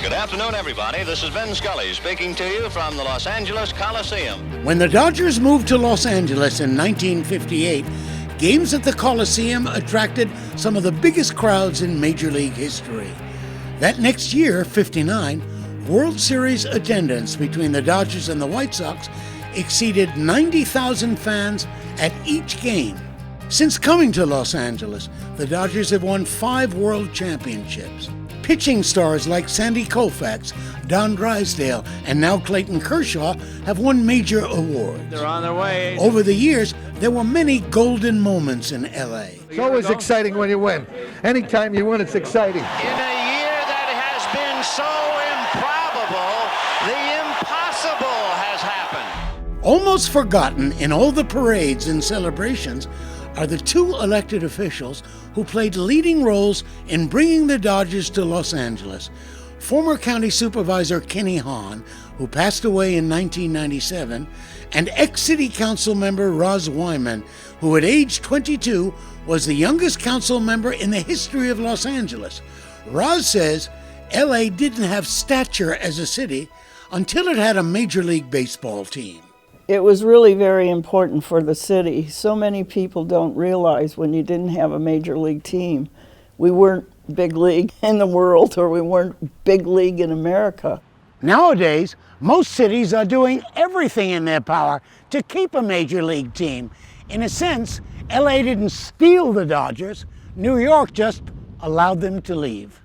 Good afternoon, everybody. This is Ben Scully speaking to you from the Los Angeles Coliseum. When the Dodgers moved to Los Angeles in 1958, games at the Coliseum attracted some of the biggest crowds in Major League history. That next year, '59, World Series attendance between the Dodgers and the White Sox exceeded 90,000 fans at each game. Since coming to Los Angeles, the Dodgers have won 5 World Championships. Pitching stars like Sandy Koufax, Don Drysdale, and now Clayton Kershaw have won major awards. They're on their way. Over the years, there were many golden moments in LA. It's always exciting when you win. Anytime you win, it's exciting. In a year that has been so improbable, the impossible has happened. Almost forgotten in all the parades and celebrations are the 2 elected officials who played leading roles in bringing the Dodgers to Los Angeles. Former County Supervisor Kenny Hahn, who passed away in 1997, and ex-City Council member Roz Wyman, who at age 22 was the youngest council member in the history of Los Angeles. Roz says LA didn't have stature as a city until it had a Major League Baseball team. It was really very important for the city. So many people don't realize when you didn't have a major league team, we weren't big league in the world, or we weren't big league in America. Nowadays, most cities are doing everything in their power to keep a major league team. In a sense, LA didn't steal the Dodgers. New York just allowed them to leave.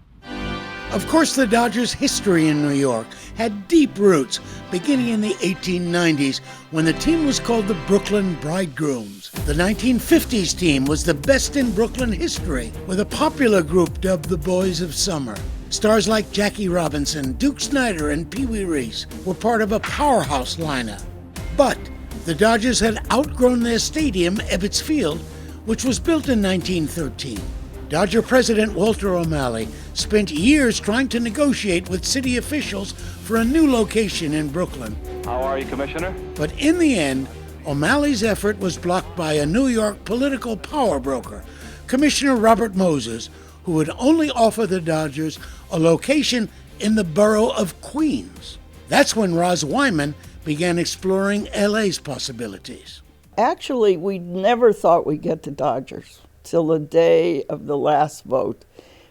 Of course, the Dodgers' history in New York had deep roots, beginning in the 1890s when the team was called the Brooklyn Bridegrooms. The 1950s team was the best in Brooklyn history, with a popular group dubbed the Boys of Summer. Stars like Jackie Robinson, Duke Snider, and Pee Wee Reese were part of a powerhouse lineup. But the Dodgers had outgrown their stadium, Ebbets Field, which was built in 1913. Dodger President Walter OMalley spent years trying to negotiate with city officials for a new location in Brooklyn. How are you, Commissioner? But in the end, O'Malley's effort was blocked by a New York political power broker, Commissioner Robert Moses, who would only offer the Dodgers a location in the borough of Queens. That's when Roz Wyman began exploring LA's possibilities. Actually, we never thought we'd get the Dodgers till the day of the last vote,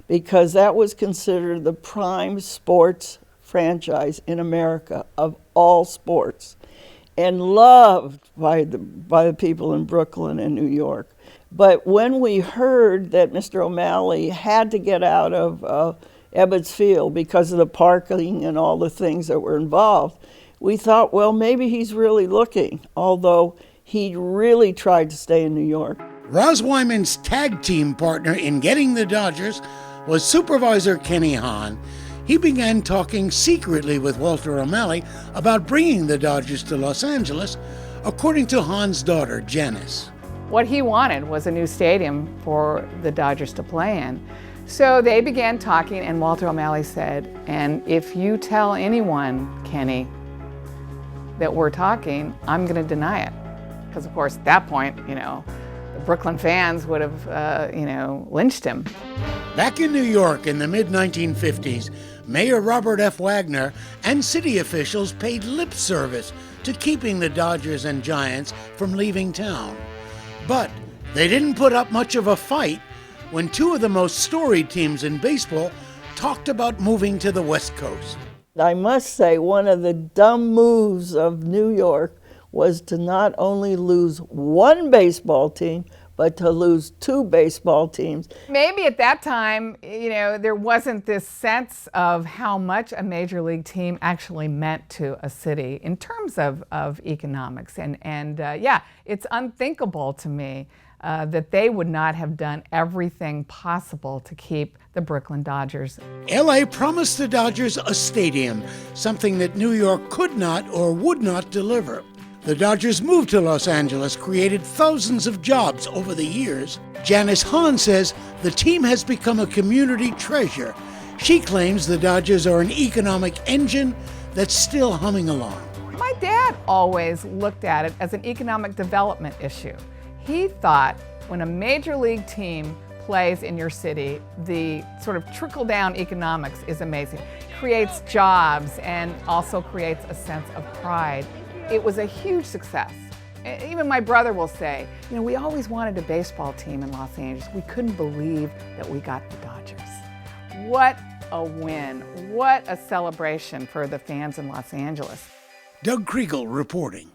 because that was considered the prime sports franchise in America of all sports, and loved by the people in Brooklyn and New York. But when we heard that Mr. O'Malley had to get out of Ebbets Field because of the parking and all the things that were involved, we thought, well, maybe he's really looking, although he really tried to stay in New York. Roz Wyman's tag team partner in getting the Dodgers was Supervisor Kenny Hahn. He began talking secretly with Walter O'Malley about bringing the Dodgers to Los Angeles, according to Hahn's daughter, Janice. What he wanted was a new stadium for the Dodgers to play in. So they began talking, and Walter O'Malley said, and if you tell anyone, Kenny, that we're talking, I'm going to deny it. Because, of course, at that point, the Brooklyn fans would have, lynched him. Back in New York in the mid-1950s, Mayor Robert F. Wagner and city officials paid lip service to keeping the Dodgers and Giants from leaving town. But they didn't put up much of a fight when 2 of the most storied teams in baseball talked about moving to the West Coast. I must say, one of the dumb moves of New York was to not only lose 1 baseball team, but to lose 2 baseball teams. Maybe at that time, there wasn't this sense of how much a major league team actually meant to a city in terms of economics. And it's unthinkable to me that they would not have done everything possible to keep the Brooklyn Dodgers. LA promised the Dodgers a stadium, something that New York could not or would not deliver. The Dodgers' move to Los Angeles created thousands of jobs over the years. Janice Hahn says the team has become a community treasure. She claims the Dodgers are an economic engine that's still humming along. My dad always looked at it as an economic development issue. He thought when a major league team plays in your city, the sort of trickle-down economics is amazing. Creates jobs and also creates a sense of pride. It was a huge success. Even my brother will say, you know, we always wanted a baseball team in Los Angeles. We couldn't believe that we got the Dodgers. What a win. What a celebration for the fans in Los Angeles. Doug Kriegel reporting.